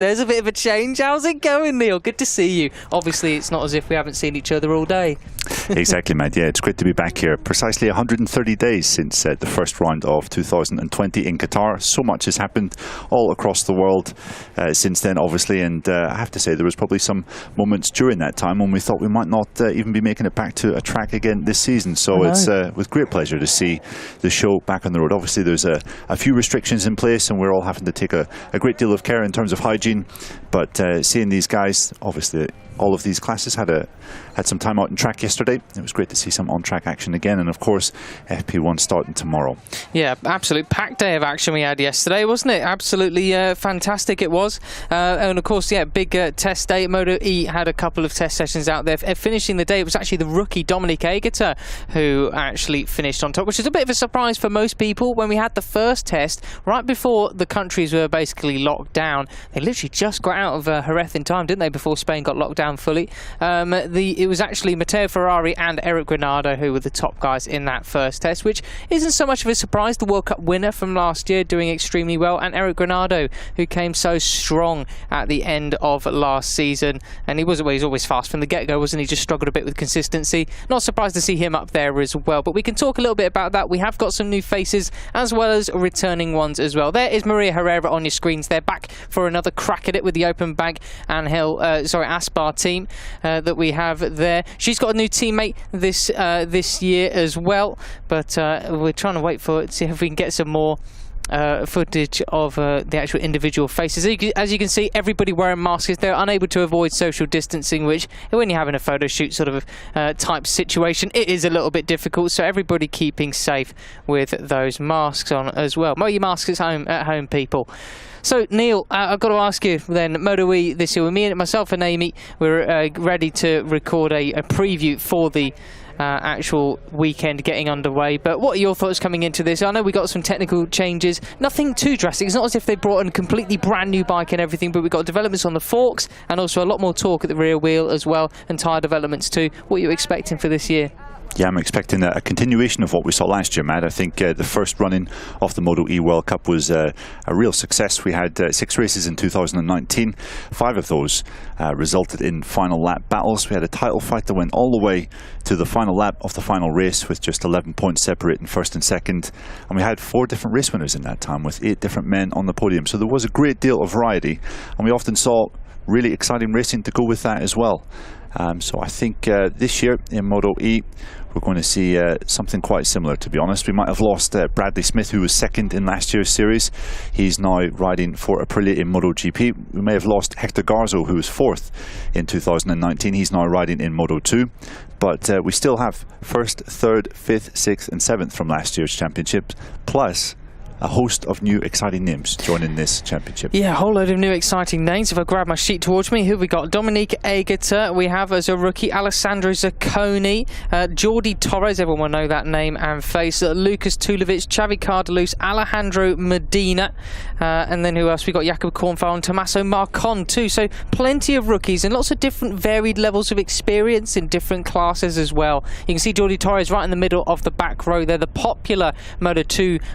There's a bit of a change. How's it going, Neil? Good to see you. Obviously, it's not as if we haven't seen each other all day. Exactly, Matt. Yeah, it's great to be back here. Precisely 130 days since the first round of 2020 in Qatar. So much has happened all across the world since then, obviously. And I have to say, there was probably some moments during that time when we thought we might not even be making it back to a track again this season. So it's with great pleasure to see the show back on the road. Obviously, there's a few restrictions in place, and we're all having to take a great deal of care in terms of hygiene. But seeing these guys, obviously all of these classes had some time out in track yesterday. It was great to see some on-track action again, and of course FP1 starting tomorrow. Yeah, absolute packed day of action we had yesterday, wasn't it? Absolutely fantastic it was. And of course, yeah, big test day. Moto E had a couple of test sessions out there. Finishing the day, it was actually the rookie Dominic Aegerter who actually finished on top, which is a bit of a surprise for most people. When we had the first test, right before the countries were basically locked down, they literally just got out of Jerez in time, didn't they, before Spain got locked down fully. It was actually Matteo Ferrari and Eric Granado who were the top guys in that first test, which isn't so much of a surprise. The World Cup winner from last year doing extremely well, and Eric Granado, who came so strong at the end of last season. And he's always fast from the get-go, wasn't he? Just struggled a bit with consistency. Not surprised to see him up there as well, but we can talk a little bit about that. We have got some new faces as well as returning ones as well. There is Maria Herrera on your screens. They're back for another crack at it with the Open Bank Aspar team that we have there. She's got a new teammate this year as well, but we're trying to wait for it to see if we can get some more footage of the actual individual faces. As you can see, everybody wearing masks. They're unable to avoid social distancing, which when you're having a photo shoot sort of type situation, it is a little bit difficult. So everybody keeping safe with those masks on as well. Wear your masks at home, people. So, Neil, I've got to ask you then, Moto E this year, myself and Amy, we're ready to record a preview for the actual weekend getting underway. But what are your thoughts coming into this? I know we got some technical changes, nothing too drastic. It's not as if they brought in a completely brand new bike and everything, but we've got developments on the forks and also a lot more torque at the rear wheel as well, and tyre developments too. What are you expecting for this year? Yeah, I'm expecting a continuation of what we saw last year, Matt. I think the first running of the Moto E World Cup was a real success. We had 6 races in 2019. 5 of those resulted in final lap battles. We had a title fight that went all the way to the final lap of the final race, with just 11 points separating first and second. And we had 4 different race winners in that time, with 8 different men on the podium. So there was a great deal of variety, and we often saw really exciting racing to go with that as well. So I think this year in Moto E, we're going to see something quite similar, to be honest. We might have lost Bradley Smith, who was second in last year's series. He's now riding for Aprilia in MotoGP. We may have lost Hector Garzo, who was fourth in 2019. He's now riding in Moto2. But we still have first, third, fifth, sixth and seventh from last year's championships, plus a host of new exciting names joining this championship. Yeah, a whole load of new exciting names. If I grab my sheet towards me, who have we got? Dominic Aegerter. We have as a rookie Alessandro Zacconi, Jordi Torres, everyone will know that name and face, Lucas Tulovic, Xavi Cardelus, Alejandro Medina, and then who else? We got Jakob Kornfeld and Tommaso Marcon too. So plenty of rookies and lots of different varied levels of experience in different classes as well. You can see Jordi Torres right in the middle of the back row there, the popular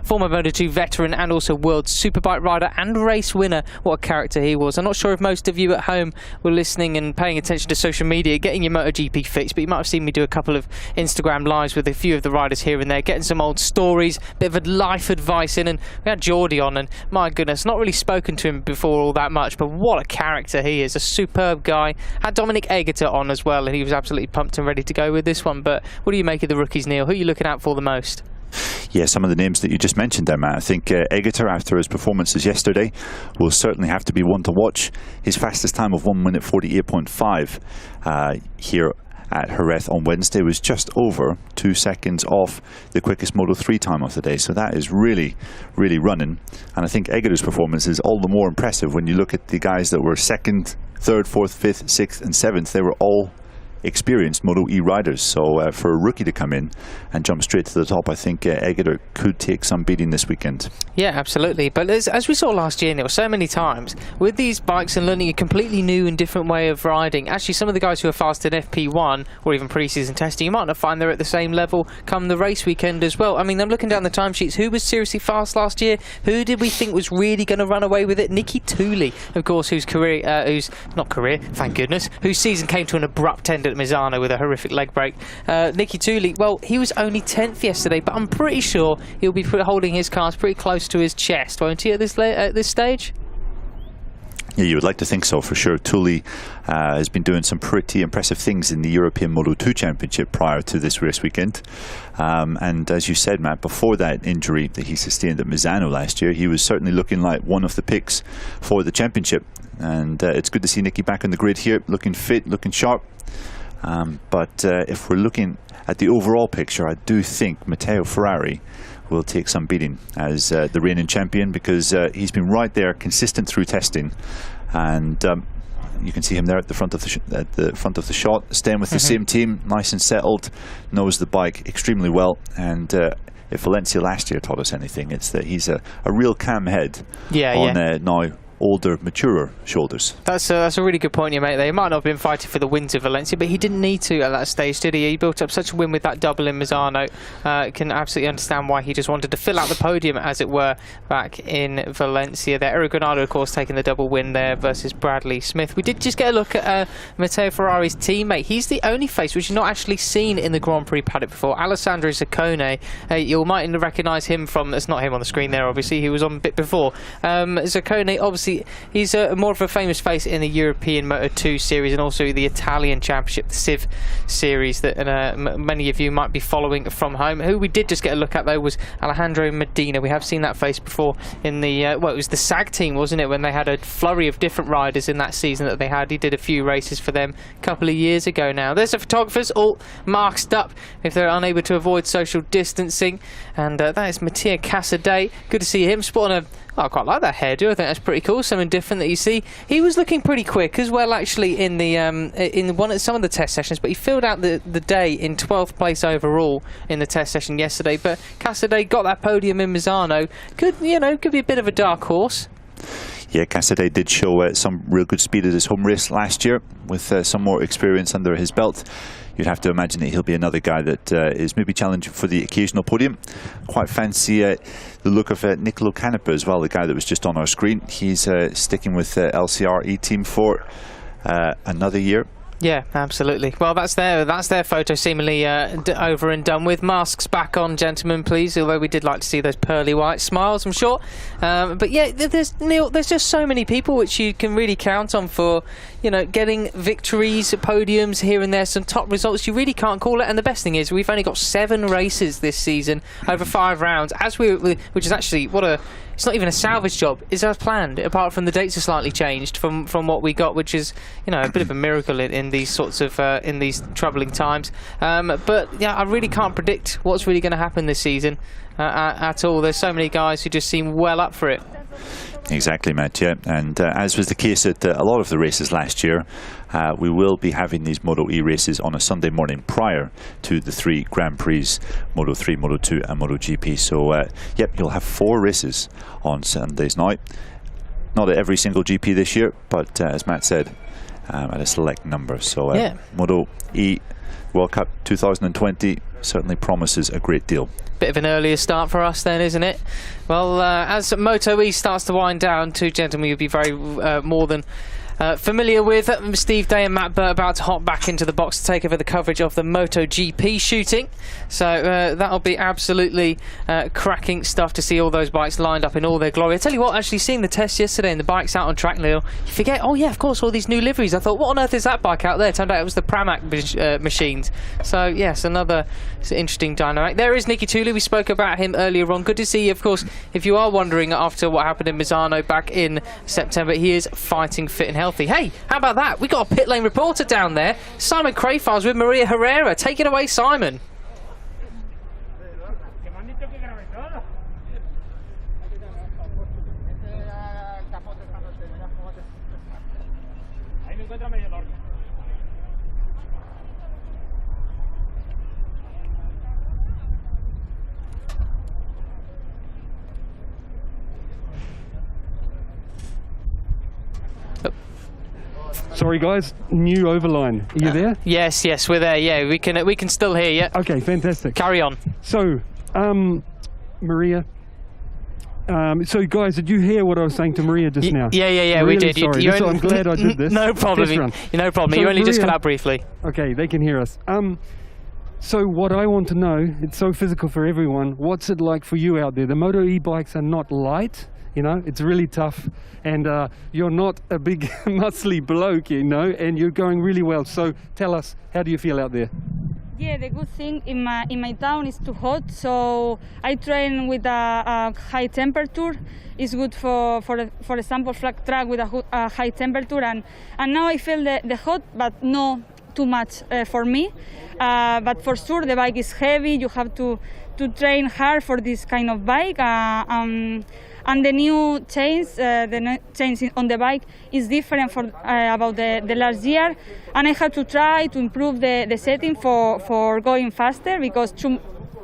former Moto2 veteran and also world superbike rider and race winner. What a character he was. I'm not sure if most of you at home were listening and paying attention to social media, getting your MotoGP fix, but you might have seen me do a couple of Instagram lives with a few of the riders here and there, getting some old stories, bit of life advice in, and we had Jordi on, and my goodness, not really spoken to him before all that much, but what a character he is, a superb guy. Had Dominic Aegerter on as well, and he was absolutely pumped and ready to go with this one. But what do you make of the rookies, Neil? Who are you looking out for the most? Yeah, some of the names that you just mentioned there, Matt. I think Aegerter, after his performances yesterday, will certainly have to be one to watch. His fastest time of 1 minute 48.5 here at Jerez on Wednesday was just over 2 seconds off the quickest Moto3 time of the day. So that is really, really running. And I think Aegerter's performance is all the more impressive when you look at the guys that were second, third, fourth, fifth, sixth and seventh. They were all experienced Moto E riders. So for a rookie to come in and jump straight to the top, I think Egger could take some beating this weekend. Yeah, absolutely. But as we saw last year, Neil, so many times with these bikes and learning a completely new and different way of riding, actually some of the guys who are fast in FP1 or even pre-season testing, you might not find they're at the same level come the race weekend as well. I mean, I'm looking down the timesheets. Who was seriously fast last year? Who did we think was really going to run away with it? Nicky Tooley, of course, whose season came to an abrupt end at Misano with a horrific leg break. Nicky Tooley, well, he was only 10th yesterday, but I'm pretty sure he'll be holding his cards pretty close to his chest, won't he, at this stage? Yeah, you would like to think so, for sure. Tooley has been doing some pretty impressive things in the European Moto2 Championship prior to this race weekend. And as you said, Matt, before that injury that he sustained at Misano last year, he was certainly looking like one of the picks for the championship. And it's good to see Nicky back on the grid here, looking fit, looking sharp. But if we're looking at the overall picture, I do think Matteo Ferrari will take some beating as the reigning champion, because he's been right there, consistent through testing, and you can see him there at the front of the shot, staying with the same team, nice and settled, knows the bike extremely well. And if Valencia last year taught us anything, it's that he's a real calm head on now older, maturer shoulders. That's a really good point you make there. He might not have been fighting for the wins of Valencia, but he didn't need to at that stage, did he? He built up such a win with that double in Misano. Can absolutely understand why he just wanted to fill out the podium, as it were, back in Valencia there. Eric Granado, of course, taking the double win there versus Bradley Smith. We did just get a look at Matteo Ferrari's teammate. He's the only face which is not actually seen in the Grand Prix paddock before. Alessandro Zaccone. You might recognise him from, it's not him on the screen there, obviously. He was on a bit before. Zaccone, obviously, he's more of a famous face in the European Moto2 series and also the Italian Championship, the Civ series that many of you might be following from home. Who we did just get a look at, though, was Alejandro Medina. We have seen that face before in the, it was the SAG team, wasn't it, when they had a flurry of different riders in that season that they had. He did a few races for them a couple of years ago now. There's the photographers all masked up if they're unable to avoid social distancing. And that is Mattia Casadei. Good to see him sporting I quite like that hairdo. I think that's pretty cool. Something different that you see. He was looking pretty quick as well, actually, in the some of the test sessions. But he filled out the day in 12th place overall in the test session yesterday. But Casadei got that podium in Misano. Could be a bit of a dark horse. Yeah, Casadei did show some real good speed at his home race last year with some more experience under his belt. You'd have to imagine that he'll be another guy that is maybe challenging for the occasional podium. Quite fancy the look of Nicolo Canepa as well, the guy that was just on our screen. He's sticking with LCR E-Team for another year. Yeah, absolutely. Well, that's their photo seemingly over and done with. Masks back on, gentlemen, please. Although we did like to see those pearly white smiles, I'm sure. But yeah, there's just so many people which you can really count on for, getting victories, podiums here and there, some top results. You really can't call it. And the best thing is we've only got 7 races this season over 5 rounds, which is actually it's not even a salvage job. It's as planned, apart from the dates are slightly changed from what we got, which is a bit of a miracle in these sorts of in these troubling times. But yeah, I really can't predict what's really going to happen this season at all. There's so many guys who just seem well up for it. Exactly, Matt, yeah. And as was the case at a lot of the races last year, we will be having these Moto E races on a Sunday morning prior to the 3 Grand Prix, Moto 3, Moto 2 and Moto GP. So, yep, you'll have 4 races on Sundays now. Not at every single GP this year, but as Matt said, at a select number. So, yeah. Moto E World Cup 2020 certainly promises a great deal. Bit of an earlier start for us then, isn't it? Well, as Moto E starts to wind down, 2 gentlemen you'll be very more than familiar with. Steve Day and Matt Burt about to hop back into the box to take over the coverage of the MotoGP shooting. So that'll be absolutely cracking stuff to see all those bikes lined up in all their glory. I tell you what, actually seeing the test yesterday and the bikes out on track, Neil, you forget, oh yeah, of course, all these new liveries. I thought, what on earth is that bike out there? Turned out it was the Pramac machines. So yes, another interesting dynamic. There is Nicky Tooley. We spoke about him earlier on. Good to see, of course, if you are wondering after what happened in Misano back in September, he is fighting fit and healthy. Hey, how about that? We got a pit lane reporter down there. Simon Crayfiles with Maria Herrera. Take it away, Simon. Sorry guys, new overline. Are you there? Yes, we're there. Yeah, we can still hear you. Okay, fantastic. Carry on. So, Maria. So guys, did you hear what I was saying to Maria just now? Yeah, really we did. Sorry. I'm glad I did this. No problem. No problem. So you only Maria, just cut out briefly. Okay, they can hear us. So what I want to know, it's so physical for everyone, what's it like for you out there? The Moto e-bikes are not light, you know, it's really tough, and you're not a big muscly bloke, you know, and you're going really well. So tell us, how do you feel out there? Yeah, the good thing in my town is too hot, so I train with a high temperature. It's good for example, flat track with a high temperature, and now I feel the hot, but no too much for me. But for sure, the bike is heavy. You have to train hard for this kind of bike. And the new chains, chains on the bike is different about the last year. And I have to try to improve the setting for going faster, because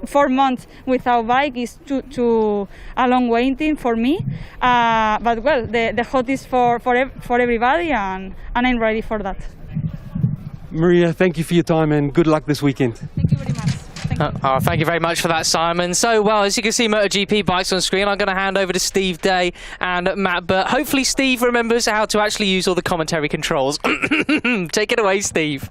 4 months without bike is too a long waiting for me. But well, the hot is for everybody, and I'm ready for that. Maria, thank you for your time and good luck this weekend. Thank you very much. Thank you very much for that, Simon. So, well, as you can see, MotoGP bikes on screen. I'm going to hand over to Steve Day and Matt Burt. Hopefully Steve remembers how to actually use all the commentary controls. Take it away, Steve.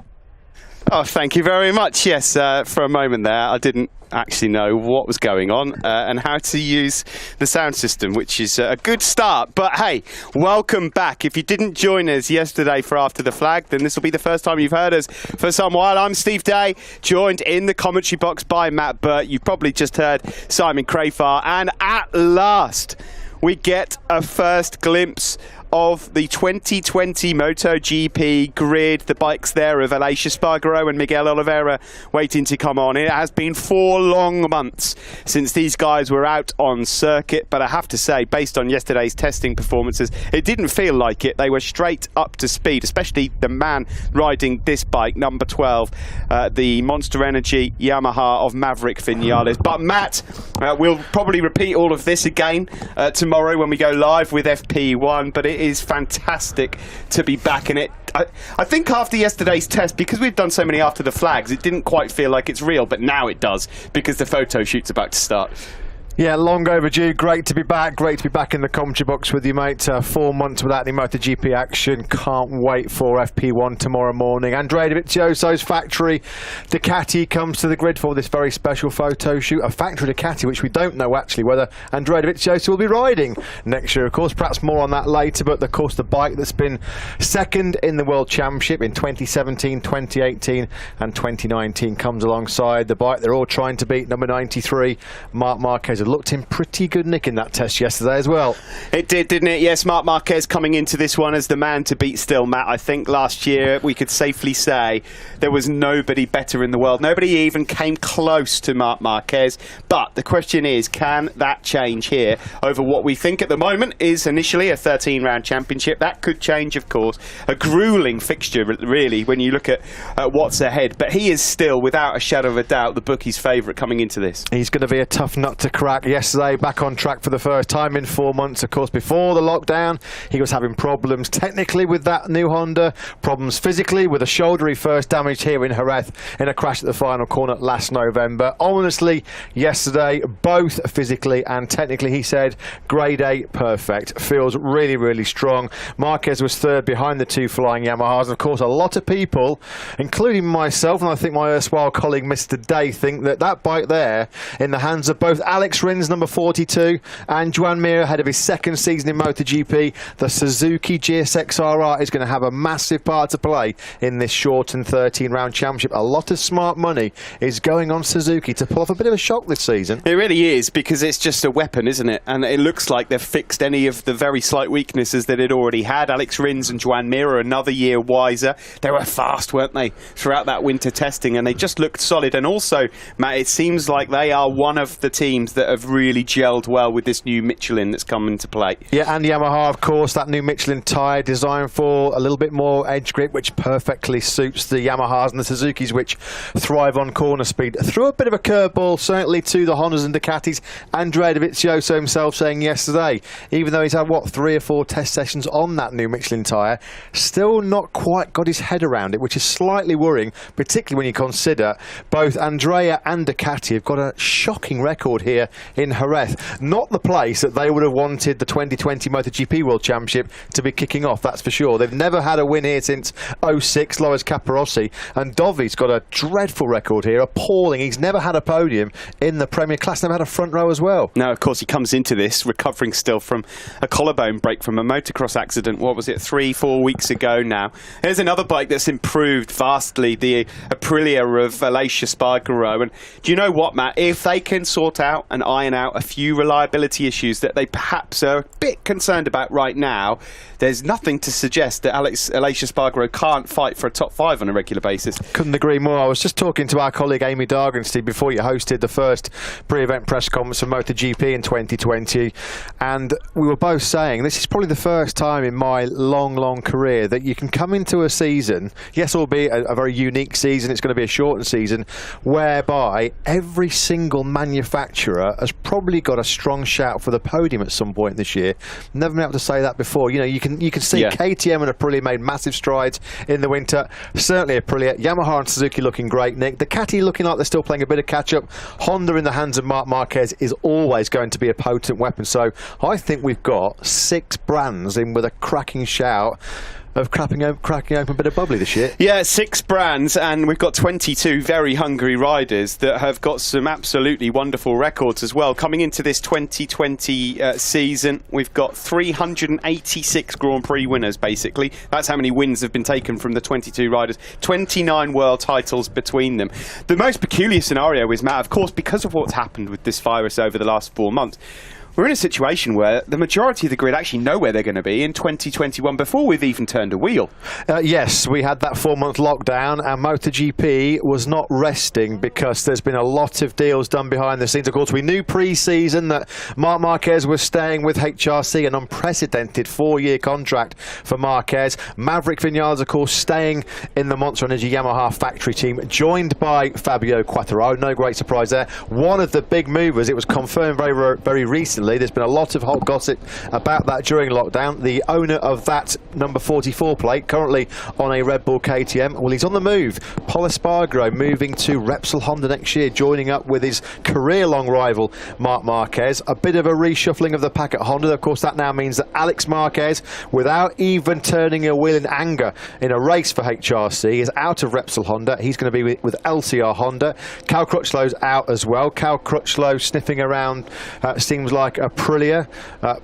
Oh, thank you very much. Yes, for a moment there, I didn't actually know what was going on and how to use the sound system, which is a good start. But hey, welcome back. If you didn't join us yesterday for After the Flag, then this will be the first time you've heard us for some while. I'm Steve Day, joined in the commentary box by Matt Burt. You've probably just heard Simon Crafar, and at last we get a first glimpse of the 2020 MotoGP grid. The bikes there of Aleix Espargaro and Miguel Oliveira waiting to come on. It has been 4 long months since these guys were out on circuit, but I have to say, based on yesterday's testing performances, it didn't feel like it. They were straight up to speed, especially the man riding this bike, number 12, the Monster Energy Yamaha of Maverick Vinales. But Matt, we'll probably repeat all of this again tomorrow when we go live with FP1, but it is fantastic to be back in it. I think after yesterday's test, because we've done so many After the Flags, it didn't quite feel like it's real, but now it does, because the photo shoot's about to start. Yeah, long overdue. Great to be back. Great to be back in the commentary box with you, mate. 4 months without any MotoGP action. Can't wait for FP1 tomorrow morning. Andrea Dovizioso's factory Ducati comes to the grid for this very special photo shoot. A factory Ducati, which we don't know actually whether Andrea Dovizioso will be riding next year, of course. Perhaps more on that later. But of course, the bike that's been second in the World Championship in 2017, 2018, and 2019 comes alongside the bike they're all trying to beat, number 93, Marc Marquez. Looked in pretty good nick in that test yesterday as well. It did, didn't it? Yes, Marc Marquez coming into this one as the man to beat still, Matt. I think last year we could safely say there was nobody better in the world. Nobody even came close to Marc Marquez. But the question is, can that change here over what we think at the moment is initially a 13-round championship? That could change, of course. A gruelling fixture, really, when you look at what's ahead. But he is still, without a shadow of a doubt, the bookies' favourite coming into this. He's going to be a tough nut to crack. Yesterday, back on track for the first time in 4 months. Of course, before the lockdown, he was having problems technically with that new Honda, problems physically with a shoulder he first damaged here in Jerez in a crash at the final corner last November. Honestly, yesterday, both physically and technically, he said, grade A perfect. Feels really, really strong. Marquez was third behind the 2 flying Yamahas. And of course, a lot of people, including myself, and I think my erstwhile colleague Mr. Day, think that that bike there, in the hands of both Alex Rins, number 42, and Joan Mir, ahead of his second season in MotoGP, the Suzuki GSX-RR is going to have a massive part to play in this shortened 13-round championship. A lot of smart money is going on Suzuki to pull off a bit of a shock this season. It really is, because it's just a weapon, isn't it? And it looks like they've fixed any of the very slight weaknesses that it already had. Alex Rins and Joan Mir are another year wiser. They were fast, weren't they, throughout that winter testing, and they just looked solid. And also, Matt, it seems like they are one of the teams that that have really gelled well with this new Michelin that's come into play. Yeah, and Yamaha, of course, that new Michelin tyre designed for a little bit more edge grip, which perfectly suits the Yamahas and the Suzukis, which thrive on corner speed. Threw a bit of a curveball, certainly, to the Hondas and Ducatis. Andrea Dovizioso himself saying yesterday, even though he's had, 3 or 4 test sessions on that new Michelin tyre, still not quite got his head around it, which is slightly worrying, particularly when you consider both Andrea and Ducati have got a shocking record here in Jerez. Not the place that they would have wanted the 2020 MotoGP World Championship to be kicking off, that's for sure. They've never had a win here since 06, Loris Capirossi, and Dovi's got a dreadful record here, appalling. He's never had a podium in the Premier Class, never had a front row as well. Now, of course, he comes into this recovering still from a collarbone break from a motocross accident, 3-4 weeks ago now. Here's another bike that's improved vastly, the Aprilia of Aleix Espargaro. And do you know what, Matt? If they can sort out and iron out a few reliability issues that they perhaps are a bit concerned about right now, there's nothing to suggest that Aleix Espargaro can't fight for a top 5 on a regular basis. Couldn't agree more. I was just talking to our colleague Amy Dargenstein before you hosted the first pre-event press conference for MotoGP in 2020, and we were both saying this is probably the first time in my long career that you can come into a season, yes, albeit a very unique season, it's going to be a shortened season, whereby every single manufacturer has probably got a strong shout for the podium at some point this year. Never been able to say that before. You know, you can see KTM and Aprilia made massive strides in the winter. Certainly Aprilia, Yamaha and Suzuki looking great, Nick. Ducati looking like they're still playing a bit of catch-up. Honda in the hands of Marc Marquez is always going to be a potent weapon. So I think we've got 6 brands in with a cracking shout of cracking open a bit of bubbly this year. Yeah, 6 brands, and we've got 22 very hungry riders that have got some absolutely wonderful records as well. Coming into this 2020 season, we've got 386 Grand Prix winners, basically. That's how many wins have been taken from the 22 riders. 29 world titles between them. The most peculiar scenario is, Matt, of course, because of what's happened with this virus over the last 4 months, we're in a situation where the majority of the grid actually know where they're going to be in 2021 before we've even turned a wheel. Yes, we had that 4-month lockdown, and MotoGP was not resting because there's been a lot of deals done behind the scenes. Of course, we knew pre-season that Marc Marquez was staying with HRC, an unprecedented 4-year contract for Marquez. Maverick Vinales, of course, staying in the Monster Energy Yamaha factory team, joined by Fabio Quartararo. No great surprise there. One of the big movers, it was confirmed very recently. There's been a lot of hot gossip about that during lockdown. The owner of that number 44 plate, currently on a Red Bull KTM, well, he's on the move. Pol Espargaro moving to Repsol Honda next year, joining up with his career-long rival Marc Marquez. A bit of a reshuffling of the pack at Honda. Of course, that now means that Alex Marquez, without even turning a wheel in anger in a race for HRC, is out of Repsol Honda. He's going to be with LCR Honda. Cal Crutchlow's out as well. Cal Crutchlow sniffing around, seems like Aprilia.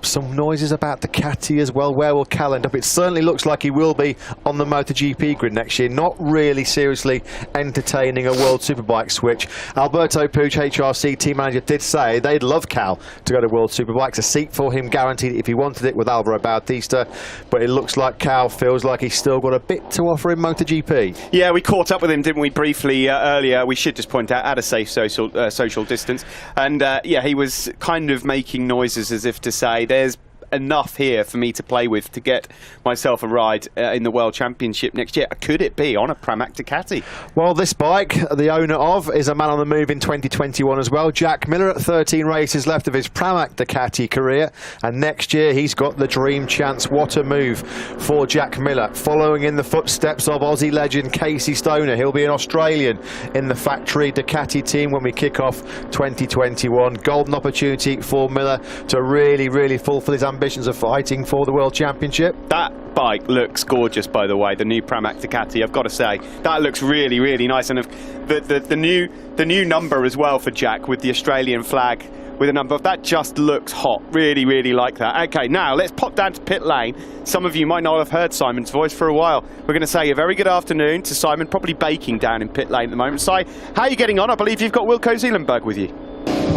Some noises about Ducati as well. Where will Cal end up? It certainly looks like he will be on the MotoGP grid next year. Not really seriously entertaining a World Superbike switch. Alberto Puig, HRC team manager, did say they'd love Cal to go to World Superbikes. A seat for him guaranteed if he wanted it with Alvaro Bautista. But it looks like Cal feels like he's still got a bit to offer in MotoGP. Yeah, we caught up with him, didn't we, briefly earlier. We should just point out, at a safe social distance. And yeah, he was kind of making noises as if to say there's enough here for me to play with to get myself a ride in the World Championship next year. Could it be on a Pramac Ducati? Well, this bike, the owner of, is a man on the move in 2021 as well. Jack Miller at 13 races left of his Pramac Ducati career, and next year he's got the dream chance. What a move for Jack Miller, following in the footsteps of Aussie legend Casey Stoner. He'll be an Australian in the factory Ducati team when we kick off 2021. Golden opportunity for Miller to really fulfill his ambitions of fighting for the World Championship. That bike looks gorgeous, by the way, the new Pramac Ducati. I've got to say, that looks really nice, and the new number as well for Jack with the Australian flag with a number, that just looks hot. Really like that. Okay, now let's pop down to pit lane. Some of you might not have heard Simon's voice for a while. We're going to say a very good afternoon to Simon, probably baking down in pit lane at the moment. Si, how are you getting on? I believe you've got Wilco Zeelenberg with you.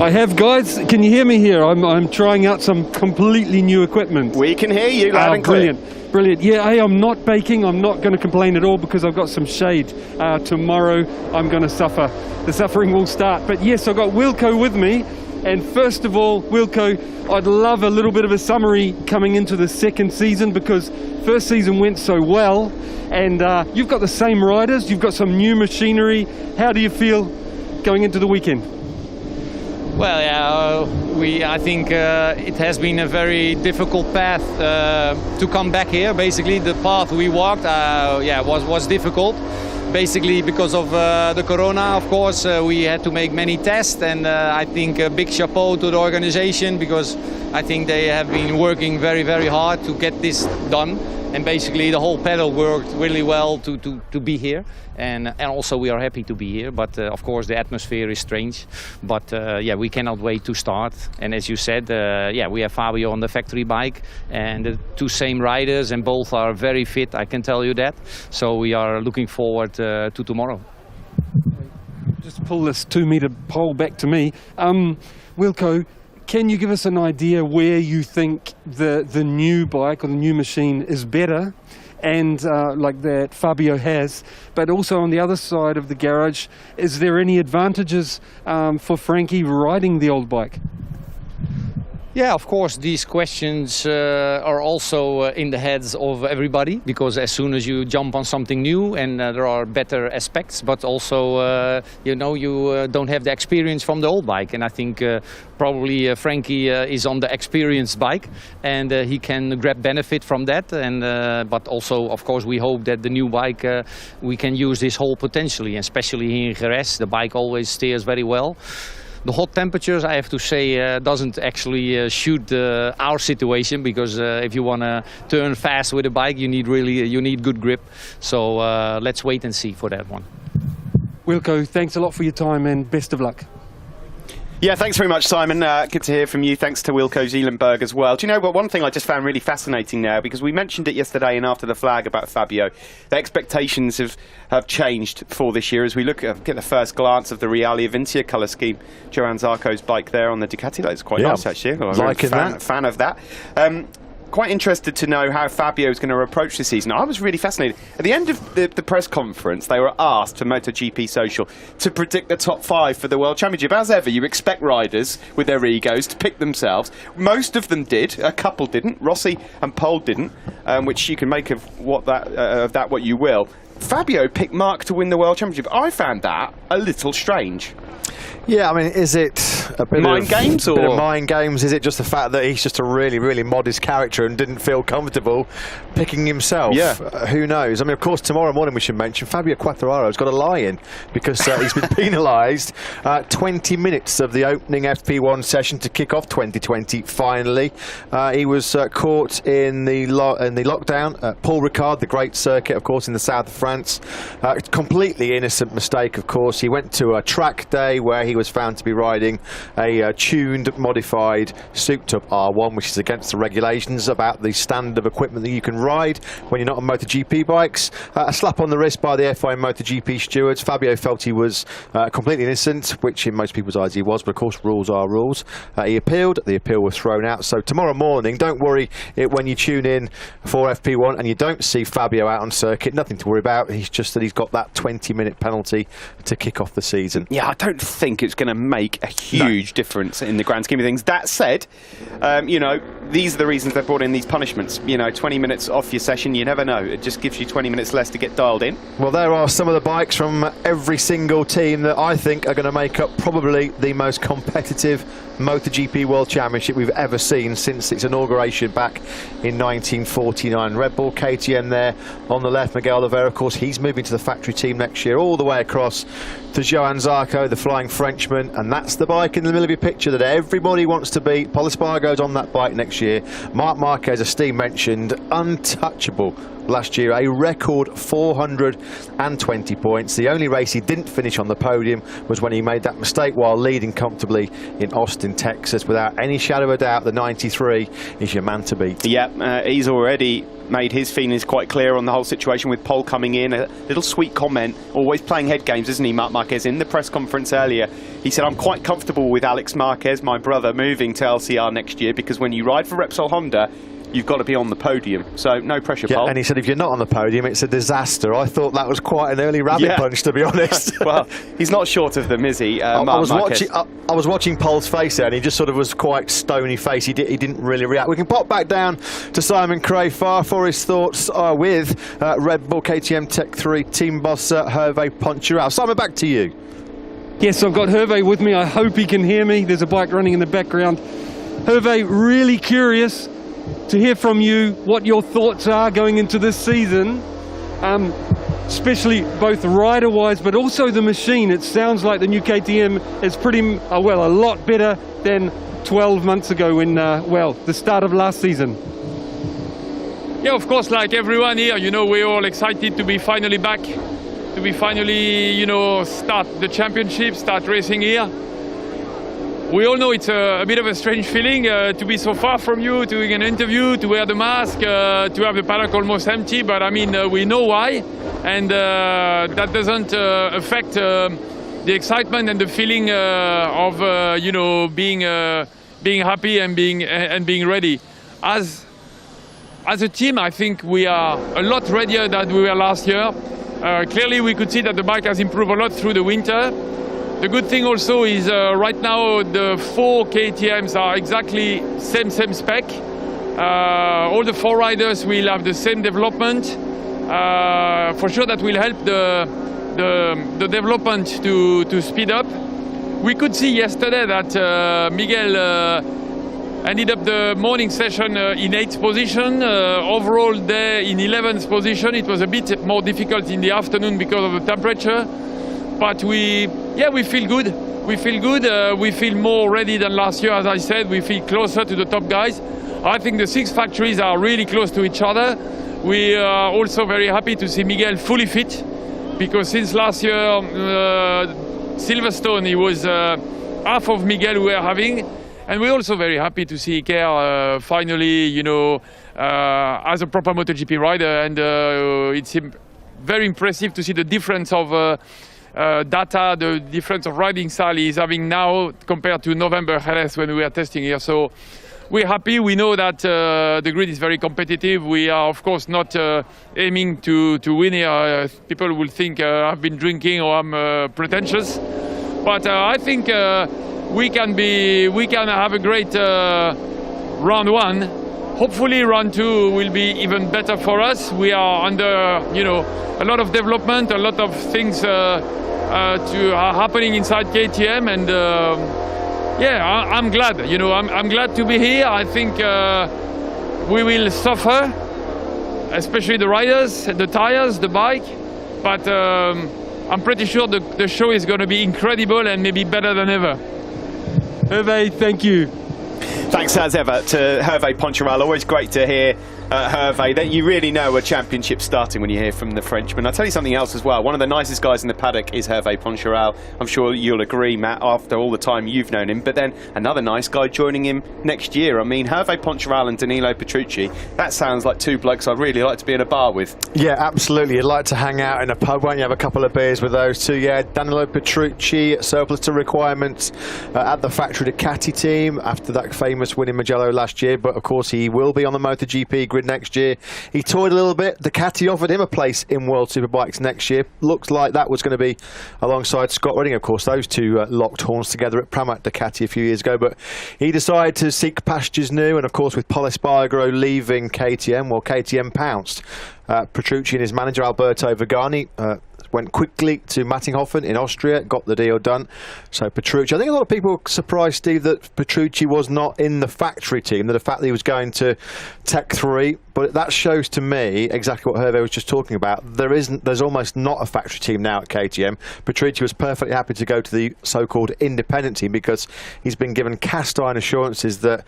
I have, guys. Can you hear me here? I'm trying out some completely new equipment. We can hear you loud and clear. Brilliant. Yeah, hey, I'm not baking. I'm not going to complain at all because I've got some shade. Tomorrow I'm going to suffer. The suffering will start. But yes, I've got Wilco with me. And first of all, Wilco, I'd love a little bit of a summary coming into the second season, because first season went so well, and you've got the same riders, you've got some new machinery. How do you feel going into the weekend? Well, yeah, I think it has been a very difficult path to come back here. Basically, the path we walked, was difficult. Basically, because of the corona, of course, we had to make many tests, and I think a big chapeau to the organization, because I think they have been working very, very hard to get this done. And basically, the whole pedal worked really well to be here, and also we are happy to be here. But of course, the atmosphere is strange. But we cannot wait to start. And as you said, we have Fabio on the factory bike, and the two same riders, and both are very fit. I can tell you that. So we are looking forward to tomorrow. Just pull this 2-meter pole back to me, Wilco. Can you give us an idea where you think the new bike or the new machine is better, and like that Fabio has, but also on the other side of the garage, is there any advantages for Frankie riding the old bike? Yeah, of course, these questions are also in the heads of everybody, because as soon as you jump on something new, and there are better aspects, but also, you don't have the experience from the old bike. And I think probably Frankie is on the experienced bike, and he can grab benefit from that. And but also, of course, we hope that the new bike, we can use this whole potentially, especially here in Jerez. The bike always steers very well. The hot temperatures, I have to say, doesn't actually suit our situation, because if you want to turn fast with a bike, you need good grip. So let's wait and see for that one. Wilco, thanks a lot for your time, and best of luck. Yeah, thanks very much, Simon. Good to hear from you. Thanks to Wilco Zeelenberg as well. Do you know what? One thing I just found really fascinating now, because we mentioned it yesterday and after the flag about Fabio, the expectations have changed for this year as we get the first glance of the Realia Vintia colour scheme. Johan Zarco's bike there on the Ducati. That's quite nice, actually. I'm a fan of that. Quite interested to know how Fabio is going to approach this season. I was really fascinated. At the end of the press conference, they were asked for MotoGP Social to predict the top 5 for the World Championship. As ever, you expect riders with their egos to pick themselves. Most of them did. A couple didn't. Rossi and Pole didn't, which you can make of that what you will. Fabio picked Marc to win the World Championship. I found that a little strange. Yeah, I mean, is it a bit mind games, or bit of mind games? Is it just the fact that he's just a really, really modest character and didn't feel comfortable picking himself? Yeah. Who knows? I mean, of course, tomorrow morning we should mention Fabio Quartararo's got a lie-in, because he's been penalised 20 minutes of the opening FP1 session to kick off 2020. Finally, he was caught in the lockdown at Paul Ricard, the great circuit, of course, in the south of France. Completely innocent mistake, of course. He went to a track day where he was found to be riding a tuned, modified, souped-up R1, which is against the regulations about the standard of equipment that you can ride when you're not on MotoGP bikes. A slap on the wrist by the FIA MotoGP stewards. Fabio felt he was completely innocent, which in most people's eyes he was, but of course rules are rules. He appealed. The appeal was thrown out. So tomorrow morning, don't worry when you tune in for FP1 and you don't see Fabio out on circuit. Nothing to worry about. He's just that he's got that 20-minute penalty to kick off the season. Yeah, I don't think it's going to make a huge difference in the grand scheme of things. That said, these are the reasons they've brought in these punishments. 20 minutes off your session, you never know. It just gives you 20 minutes less to get dialed in. Well, there are some of the bikes from every single team that I think are going to make up probably the most competitive MotoGP World Championship we've ever seen since its inauguration back in 1949. Red Bull, KTM there on the left. Miguel Oliveira, of course, he's moving to the factory team next year, all the way across to Johan Zarco, the flying Frenchman, and that's the bike in the middle of your picture that everybody wants to beat. Pol Espargaro's on that bike next year. Marc Marquez, as Steve mentioned, untouchable last year, a record 420 points. The only race he didn't finish on the podium was when he made that mistake while leading comfortably in Austin, Texas. Without any shadow of a doubt, the 93 is your man to beat. Yeah, he's already made his feelings quite clear on the whole situation with Pole coming in. A little sweet comment, always playing head games, isn't he, Marc Marquez? In the press conference earlier, he said, I'm quite comfortable with Alex Marquez, my brother, moving to LCR next year, because when you ride for Repsol Honda, you've got to be on the podium. So no pressure, Yeah, Paul. and he said if you're not on the podium, it's a disaster. I thought that was quite an early rabbit punch, to be honest. Well, he's not short of them, is he? I Marc was Marquez? I was watching Paul's face there, and he just sort of was quite stony face. He didn't really react. We can pop back down to Simon Crafar for his thoughts with Red Bull KTM Tech 3 team boss Hervé Poncharal. Simon, back to you. Yes, I've got Hervé with me. I hope he can hear me. There's a bike running in the background. Hervé, really curious to hear from you what your thoughts are going into this season, especially both rider-wise, but also the machine. It sounds like the new KTM is a lot better than 12 months ago when, the start of last season. Yeah, of course, like everyone here, we're all excited to be finally back, to be finally, start the championship, start racing here. We all know it's a bit of a strange feeling to be so far from you, doing an interview, to wear the mask, to have the paddock almost empty, but I mean, we know why, and that doesn't affect the excitement and the feeling of, being happy and being ready. As a team, I think we are a lot readier than we were last year. Clearly, we could see that the bike has improved a lot through the winter. The good thing also is right now the 4 KTMs are exactly same spec. All the 4 riders will have the same development. For sure that will help the development to speed up. We could see yesterday that Miguel ended up the morning session in 8th position. Overall day in 11th position. It was a bit more difficult in the afternoon because of the temperature. But we feel good. We feel good. We feel more ready than last year, as I said. We feel closer to the top guys. I think the 6 factories are really close to each other. We are also very happy to see Miguel fully fit, because since last year, Silverstone, he was half of Miguel we are having. And we're also very happy to see Iker finally, as a proper MotoGP rider. And it's very impressive to see the difference of data, the difference of riding style he's having now compared to November Jerez when we were testing here. So we're happy. We know that the grid is very competitive. We are, of course, not aiming to win here. People will think I've been drinking or I'm pretentious. But I think we can have a great round 1. Hopefully round 2 will be even better for us. We are under, a lot of development, a lot of things are happening inside KTM, and I'm glad. I'm glad to be here. I think we will suffer, especially the riders, the tires, the bike, but I'm pretty sure the show is going to be incredible and maybe better than ever. Hervé, thank you. Thanks as ever to Hervé Poncharal. Always great to hear Hervé. That you really know a championship starting when you hear from the Frenchman. I'll tell you something else as well. One of the nicest guys in the paddock is Hervé Poncharal. I'm sure you'll agree, Matt, after all the time you've known him. But then another nice guy joining him next year. I mean, Hervé Poncharal and Danilo Petrucci, that sounds like 2 blokes I'd really like to be in a bar with. Yeah, absolutely. You'd like to hang out in a pub, won't you? Have a couple of beers with those 2. Yeah, Danilo Petrucci, surplus to requirements at the factory Ducati team after that famous win in Mugello last year. But of course, he will be on the MotoGP grid next year. He toyed a little bit. Ducati offered him a place in World Superbikes next year. Looks like that was going to be alongside Scott Redding. Of course, those 2 locked horns together at Pramac Ducati a few years ago. But he decided to seek pastures new. And of course, with Pol Espargaro leaving KTM, well, KTM pounced. Petrucci and his manager Alberto Vigani went quickly to Mattinghofen in Austria, got the deal done. So Petrucci, I think a lot of people were surprised, Steve, that Petrucci was not in the factory team, that the fact that he was going to Tech 3, but that shows to me exactly what Hervé was just talking about. There's almost not a factory team now at KTM. Petrucci was perfectly happy to go to the so-called independent team because he's been given cast iron assurances that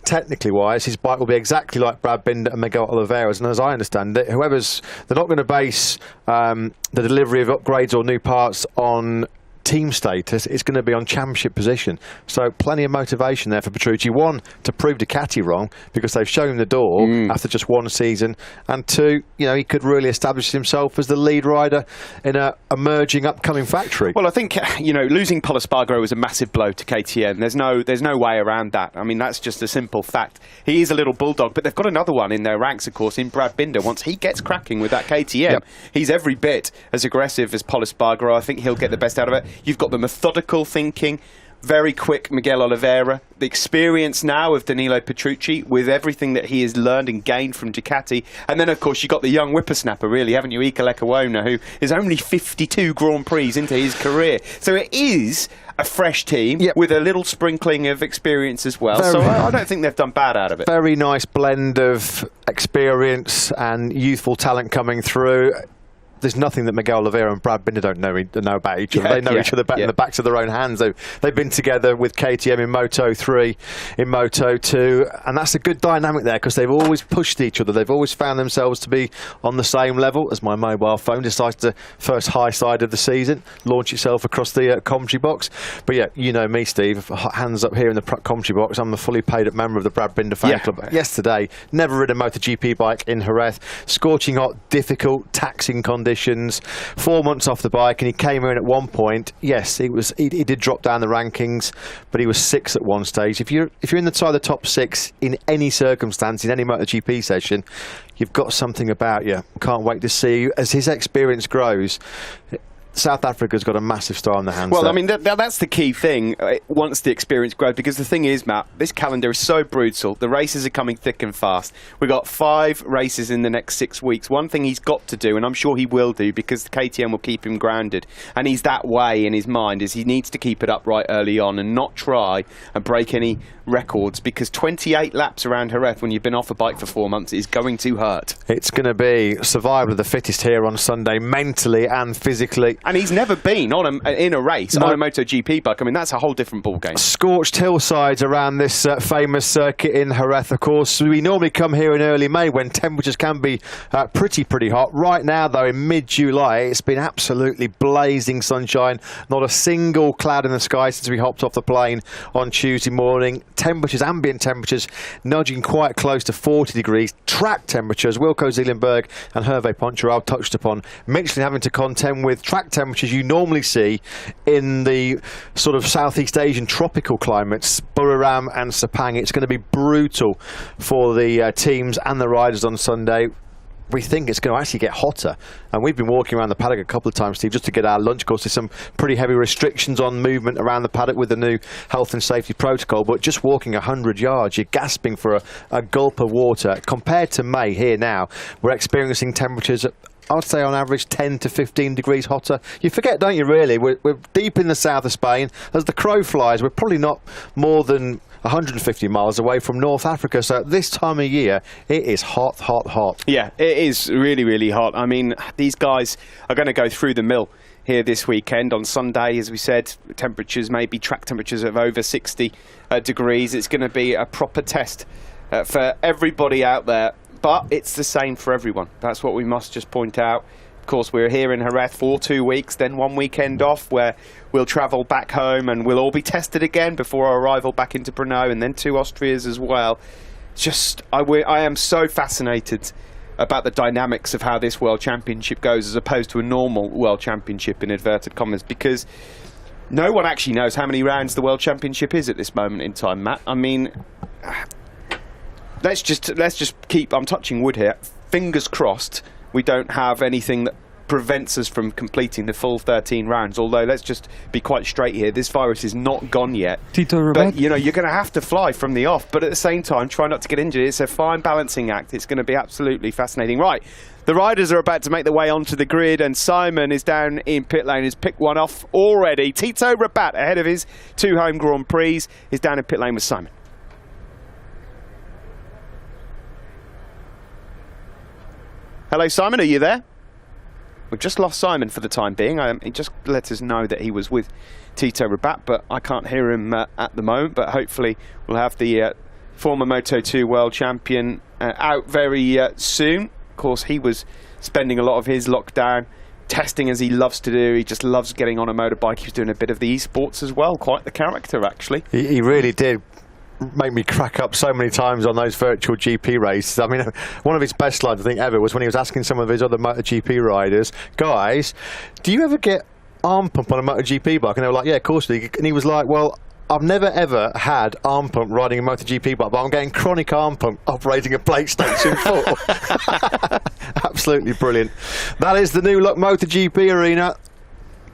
technically wise, his bike will be exactly like Brad Binder and Miguel Oliveira's, and as I understand it, they're not going to base the delivery of upgrades or new parts on team status, it's going to be on championship position. So plenty of motivation there for Petrucci. One, to prove Ducati wrong, because they've shown him the door after just one season, and two, you know, he could really establish himself as the lead rider in a emerging upcoming factory. Well, I think, you know, losing Pol Espargaro was a massive blow to KTM. There's no way around that. I mean, that's just a simple fact. He is a little bulldog, but they've got another one in their ranks, of course, in Brad Binder. Once he gets cracking with that KTM, he's every bit as aggressive as Pol Espargaro. I think he'll get the best out of it. You've got the methodical thinking, very quick Miguel Oliveira, the experience now of Danilo Petrucci with everything that he has learned and gained from Ducati, and then of course you've got the young whippersnapper, really, haven't you, Iker Lecuona, who is only 52 Grand Prix into his career. So it is a fresh team with a little sprinkling of experience as well. So I don't think they've done bad out of it. Very nice blend of experience and youthful talent coming through. There's nothing that Miguel Oliveira and Brad Binder don't know about each other. They know each other better in the backs of their own hands. They've been together with KTM in Moto 3, in Moto 2, and that's a good dynamic there because they've always pushed each other. They've always found themselves to be on the same level. As my mobile phone decides to first high side of the season, launch itself across the commentary box. But yeah, you know me, Steve, hands up here in the commentary box. I'm a fully paid up member of the Brad Binder fan club. Yesterday, never ridden a MotoGP bike in Jerez. Scorching hot, difficult, taxing conditions. 4 months off the bike, and he came in at one point. Yes, he did drop down the rankings, but he was 6th at one stage. If you're in the side of the top 6 in any circumstance, in any MotoGP session, you've got something about you. Can't wait to see as his experience grows. South Africa's got a massive star on their hands. Well, there. I mean, that's the key thing once the experience grows, because the thing is, Matt, this calendar is so brutal. The races are coming thick and fast. We've got 5 races in the next 6 weeks. One thing he's got to do, and I'm sure he will do, because the KTM will keep him grounded, and he's that way in his mind, is he needs to keep it up right early on and not try and break any records, because 28 laps around Jerez when you've been off a bike for 4 months is going to hurt. It's going to be survival of the fittest here on Sunday, mentally and physically. And he's never been in a race on a MotoGP bike. I mean, that's a whole different ballgame. Scorched hillsides around this famous circuit in Jerez, of course. We normally come here in early May when temperatures can be pretty hot. Right now, though, in mid-July, it's been absolutely blazing sunshine. Not a single cloud in the sky since we hopped off the plane on Tuesday morning. Temperatures, ambient temperatures, nudging quite close to 40 degrees. Track temperatures, Wilco Zeelenberg and Hervé Poncharal touched upon. Michelin having to contend with track temperatures you normally see in the sort of Southeast Asian tropical climates, Buriram and Sepang. It's going to be brutal for the teams and the riders on Sunday. We think it's going to actually get hotter, and we've been walking around the paddock a couple of times, Steve, just to get our lunch. Of course, there's some pretty heavy restrictions on movement around the paddock with the new health and safety protocol, but just walking 100 yards, you're gasping for a gulp of water. Compared to May here now, we're experiencing temperatures at, I'd say on average 10 to 15 degrees hotter. You forget, don't you, really? We're deep in the south of Spain. As the crow flies, we're probably not more than 150 miles away from North Africa. So at this time of year, it is hot. Yeah, it is really hot. I mean, these guys are going to go through the mill here this weekend. On Sunday, as we said, temperatures, maybe track temperatures of over 60 degrees. It's going to be a proper test for everybody out there. But it's the same for everyone. That's what we must just point out. Of course, we're here in Jerez for 2 weeks, then 1 weekend off where we'll travel back home and we'll all be tested again before our arrival back into Brno, and then 2 Austrias as well. Just, I am so fascinated about the dynamics of how this World Championship goes as opposed to a normal World Championship in inverted commas, because no one actually knows how many rounds the World Championship is at this moment in time, Matt. I mean, let's just keep, I'm touching wood here, fingers crossed we don't have anything that prevents us from completing the full 13 rounds. Although, let's just be quite straight here, this virus is not gone yet. Tito Rabat. But, you know, you're going to have to fly from the off, but at the same time, try not to get injured. It's a fine balancing act. It's going to be absolutely fascinating. Right, the riders are about to make their way onto the grid, and Simon is down in pit lane, has picked one off already. Tito Rabat, ahead of his 2 home Grand Prix, is down in pit lane with Simon. Hello, Simon, are you there? We've just lost Simon for the time being. He just let us know that he was with Tito Rabat, but I can't hear him at the moment. But hopefully we'll have the former Moto2 world champion out very soon. Of course, he was spending a lot of his lockdown testing as he loves to do. He just loves getting on a motorbike. He was doing a bit of the esports as well. Quite the character, actually. He really did make me crack up so many times on those virtual GP races. I mean, one of his best lines I think ever was when he was asking some of his other MotoGP riders, guys, do you ever get arm pump on a MotoGP bike? And they were like, yeah, of course we do. And he was like, well, I've never ever had arm pump riding a MotoGP bike, but I'm getting chronic arm pump operating a PlayStation 4. Absolutely brilliant. That is the new look MotoGP arena.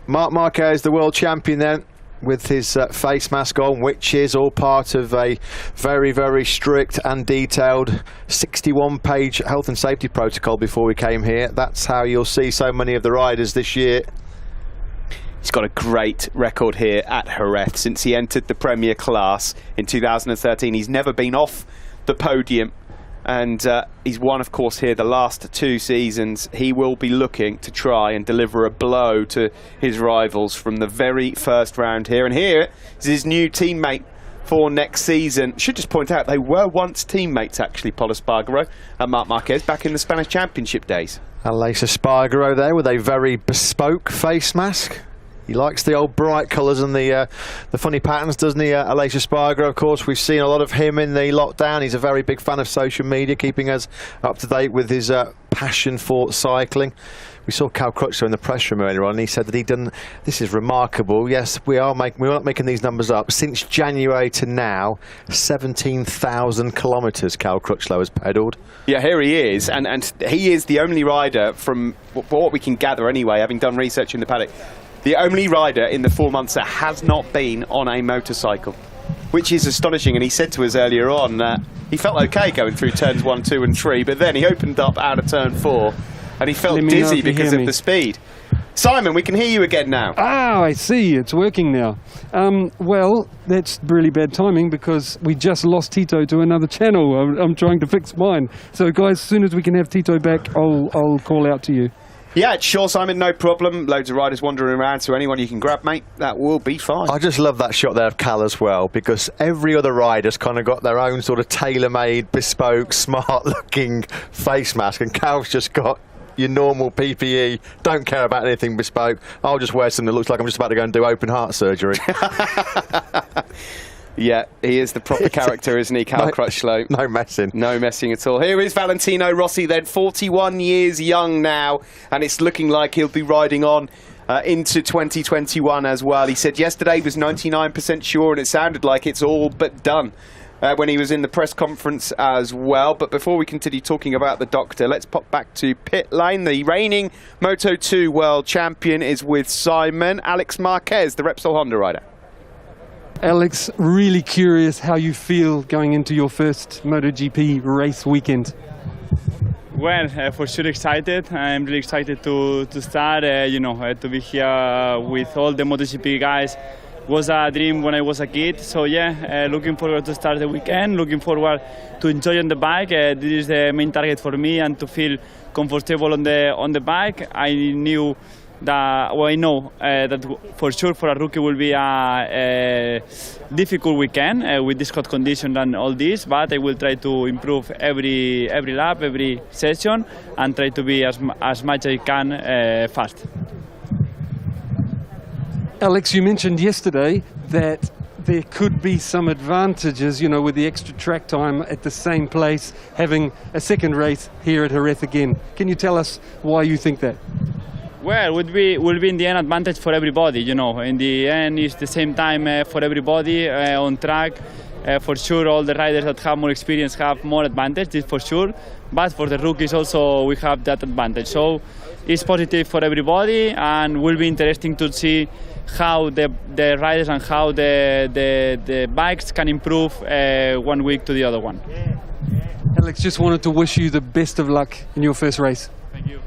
Marc Marquez, the world champion then, with his face mask on, which is all part of a very, very strict and detailed 61-page health and safety protocol before we came here. That's how you'll see so many of the riders this year. He's got a great record here at Jerez since he entered the Premier class in 2013. He's never been off the podium, and he's won, of course, here the last 2 seasons. He will be looking to try and deliver a blow to his rivals from the very first round here. And here is his new teammate for next season. Should just point out they were once teammates, actually, Pol Espargaro and Marc Marquez back in the Spanish Championship days. Aleix Espargaro there with a very bespoke face mask. He likes the old bright colours and the funny patterns, doesn't he, Aleix Espargaro? Of course, we've seen a lot of him in the lockdown. He's a very big fan of social media, keeping us up to date with his passion for cycling. We saw Cal Crutchlow in the press room earlier on, and he said that he'd done, this is remarkable, yes, we're not making these numbers up, since January to now, 17,000 kilometres Cal Crutchlow has pedalled. Yeah, here he is, and he is the only rider, from what we can gather anyway, having done research in the paddock, the only rider in the 4 months that has not been on a motorcycle, which is astonishing. And he said to us earlier on that he felt okay going through turns 1, 2 and 3, but then he opened up out of turn 4 and he felt dizzy because of the speed. Simon, we can hear you again now. Ah, I see. It's working now. Well, that's really bad timing because we just lost Tito to another channel. I'm trying to fix mine. So, guys, as soon as we can have Tito back, I'll call out to you. Yeah, sure, Simon, no problem. Loads of riders wandering around, so anyone you can grab, mate, that will be fine. I just love that shot there of Cal as well, because every other rider's kind of got their own sort of tailor-made, bespoke, smart-looking face mask, and Cal's just got your normal PPE, don't care about anything bespoke. I'll just wear something that looks like I'm just about to go and do open heart surgery. Yeah, he is the proper character, isn't he, Cal Crutchlow? No messing. No messing at all. Here is Valentino Rossi then, 41 years young now, and it's looking like he'll be riding on into 2021 as well. He said yesterday he was 99% sure, and it sounded like it's all but done when he was in the press conference as well. But before we continue talking about the doctor, let's pop back to pit lane. The reigning Moto2 world champion is with Simon. Alex Marquez, the Repsol Honda rider. Alex, really curious how you feel going into your first MotoGP race weekend. Well, for sure excited. I'm really excited to start, to be here with all the MotoGP guys. It was a dream when I was a kid. So yeah, looking forward to start the weekend, looking forward to enjoying the bike. This is the main target for me, and to feel comfortable on the bike. I knew that, well, I know that for sure for a rookie will be a difficult weekend with this hot condition and all this, but I will try to improve every lap, every session, and try to be as much as I can fast. Alex, you mentioned yesterday that there could be some advantages, with the extra track time at the same place, having a second race here at Jerez again. Can you tell us why you think that? Well, will be in the end advantage for everybody. In the end, it's the same time for everybody on track. For sure, all the riders that have more experience have more advantage, this for sure. But for the rookies also, we have that advantage. So it's positive for everybody, and will be interesting to see how the riders and how the bikes can improve 1 week to the other one. Alex, just wanted to wish you the best of luck in your first race. Thank you.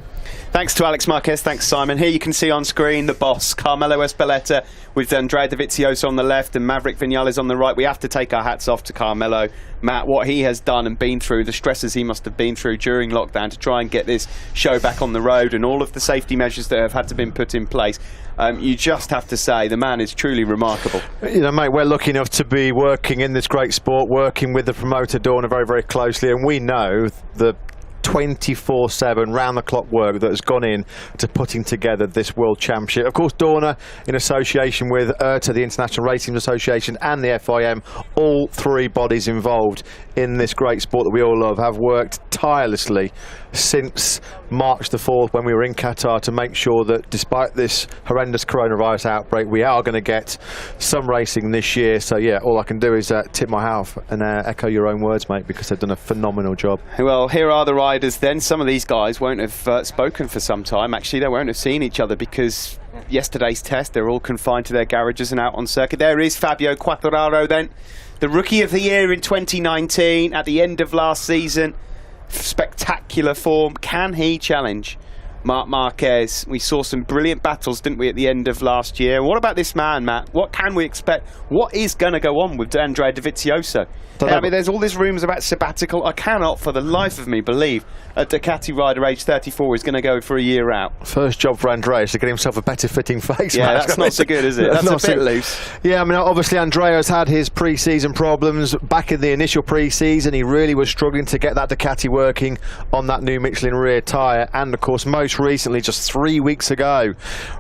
Thanks to Alex Marquez, thanks Simon. Here you can see on screen the boss, Carmelo Espeleta, with Andrea Dovizioso on the left and Maverick Vinales on the right. We have to take our hats off to Carmelo. Matt, what he has done and been through, the stresses he must have been through during lockdown to try and get this show back on the road, and all of the safety measures that have had to be put in place. You just have to say the man is truly remarkable. Mate, we're lucky enough to be working in this great sport, working with the promoter Dorna very, very closely, and we know the 24/7 round-the-clock work that has gone in to putting together this World Championship. Of course, Dorna, in association with IRTA, the International Racing Association, and the FIM, all three bodies involved in this great sport that we all love, have worked tirelessly since March the 4th when we were in Qatar to make sure that despite this horrendous coronavirus outbreak, we are going to get some racing this year. So yeah, all I can do is tip my hat and echo your own words, mate, because they've done a phenomenal job. Well, here are the riders then. Some of these guys won't have spoken for some time. Actually, they won't have seen each other because yesterday's test, they're all confined to their garages and out on circuit. There is Fabio Quartararo then, the Rookie of the Year in 2019 at the end of last season. Spectacular form. Can he challenge Marc Marquez? We saw some brilliant battles, didn't we, at the end of last year? What about this man, Matt? What can we expect? What is going to go on with Andrea Dovizioso? I mean, there's all these rumours about sabbatical. I cannot for the life of me believe a Ducati rider aged 34 is going to go for a year out. First job for Andrea is to get himself a better fitting face. Yeah, Matt. that's not so good, is it? That's a bit loose. Yeah, I mean, obviously Andrea's had his pre-season problems. Back in the initial pre-season, he really was struggling to get that Ducati working on that new Michelin rear tyre. And of course, most recently, just 3 weeks ago,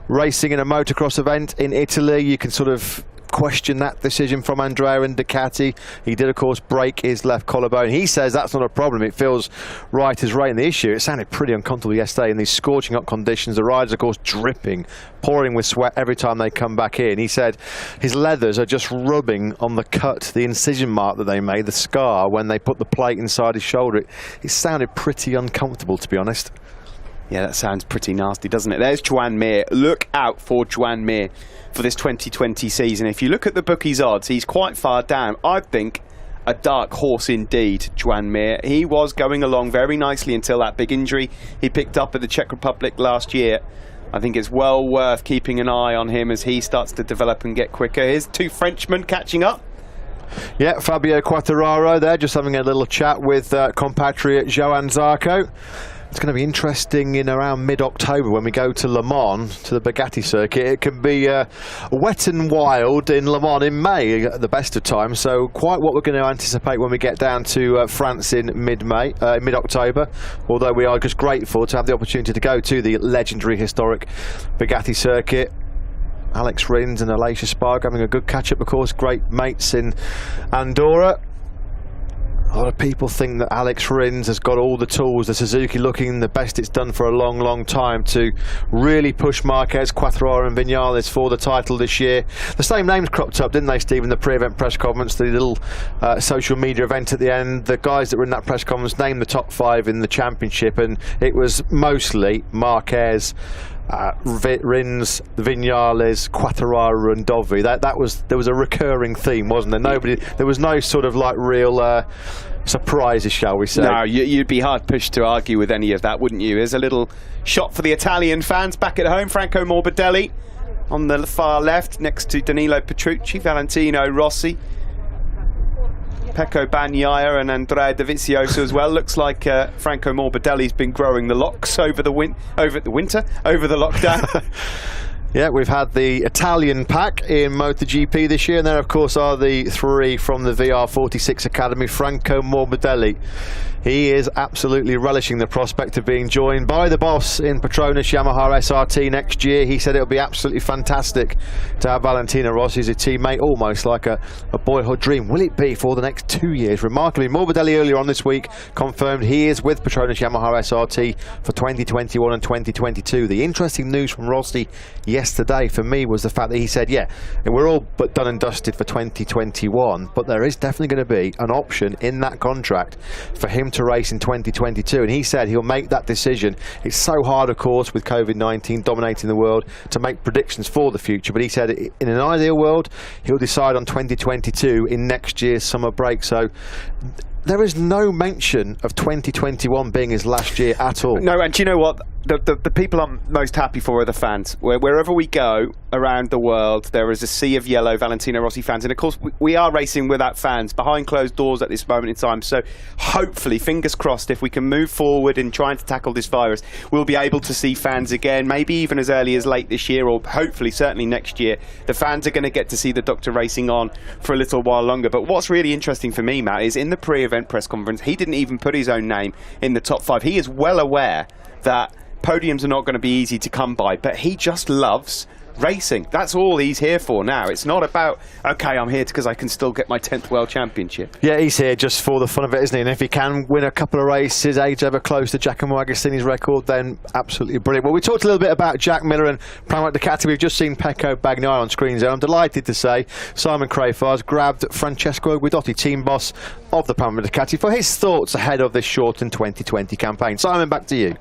racing in a motocross event in Italy, you can sort of question that decision from Andrea and Ducati. He did, of course, break his left collarbone. He says that's not a problem. It feels right as rain. The issue, it sounded pretty uncomfortable yesterday in these scorching hot conditions. The riders, of course, dripping, pouring with sweat every time they come back in. He said his leathers are just rubbing on the cut, the incision mark that they made, the scar, when they put the plate inside his shoulder. It sounded pretty uncomfortable, to be honest. Yeah, that sounds pretty nasty, doesn't it? There's Joan Mir. Look out for Joan Mir for this 2020 season. If you look at the bookies' odds, he's quite far down. I think a dark horse indeed, Joan Mir. He was going along very nicely until that big injury he picked up at the Czech Republic last year. I think it's well worth keeping an eye on him as he starts to develop and get quicker. Here's two Frenchmen catching up. Yeah, Fabio Quartararo there, just having a little chat with compatriot Johan Zarco. It's going to be interesting in around mid-October when we go to Le Mans, to the Bugatti circuit. It can be wet and wild in Le Mans in May at the best of times, so quite what we're going to anticipate when we get down to France in mid-October, although we are just grateful to have the opportunity to go to the legendary historic Bugatti circuit. Alex Rins and Aleix Espargaro having a good catch-up, of course, great mates in Andorra. A lot of people think that Alex Rins has got all the tools, the Suzuki looking the best it's done for a long, long time, to really push Marquez, Quartararo and Viñales for the title this year. The same names cropped up, didn't they, Steve, in the pre-event press conference, the little social media event at the end. The guys that were in that press conference named the top 5 in the championship, and it was mostly Marquez, Rins, Viñales, Quartararo and Dovi. There was a recurring theme, wasn't there? There was no sort of like real surprises, shall we say. No, you'd be hard pushed to argue with any of that, wouldn't you? There's a little shot for the Italian fans back at home. Franco Morbidelli on the far left next to Danilo Petrucci, Valentino Rossi, Pecco Bagnaia and Andrea Dovizioso as well. Looks like Franco Morbidelli's been growing the locks over the lockdown. Yeah, we've had the Italian pack in MotoGP this year, and there of course are the 3 from the VR46 Academy. Franco Morbidelli, he is absolutely relishing the prospect of being joined by the boss in Petronas Yamaha SRT next year. He said it'll be absolutely fantastic to have Valentino Rossi as a teammate, almost like a boyhood dream. Will it be for the next 2 years? Remarkably, Morbidelli earlier on this week confirmed he is with Petronas Yamaha SRT for 2021 and 2022. The interesting news from Rossi yesterday for me was the fact that he said, yeah, we're all but done and dusted for 2021, but there is definitely going to be an option in that contract for him to race in 2022, and he said he'll make that decision. It's so hard, of course, with COVID-19 dominating the world, to make predictions for the future, but he said in an ideal world he'll decide on 2022 in next year's summer break. So there is no mention of 2021 being his last year at all. No, and do you know what? the people I'm most happy for are the fans. Wherever we go around the world, there is a sea of yellow Valentino Rossi fans. And of course, we are racing without fans behind closed doors at this moment in time. So hopefully, fingers crossed, if we can move forward in trying to tackle this virus, we'll be able to see fans again, maybe even as early as late this year, or hopefully certainly next year. The fans are going to get to see the Doctor racing on for a little while longer. But what's really interesting for me, Matt, is in the pre-event press conference, he didn't even put his own name in the top 5. He is well aware that podiums are not going to be easy to come by, but he just loves racing. That's all he's here for now. It's not about, okay, I'm here because I can still get my 10th World Championship. Yeah, he's here just for the fun of it, isn't he? And if he can win a couple of races, age ever close to Giacomo Agostini's record, then absolutely brilliant. Well, we talked a little bit about Jack Miller and Pramac Ducati. We've just seen Pecco Bagnaia on screen there. I'm delighted to say Simon Crafar has grabbed Francesco Guidotti, team boss of the Pramac Ducati, for his thoughts ahead of this shortened 2020 campaign. Simon, back to you.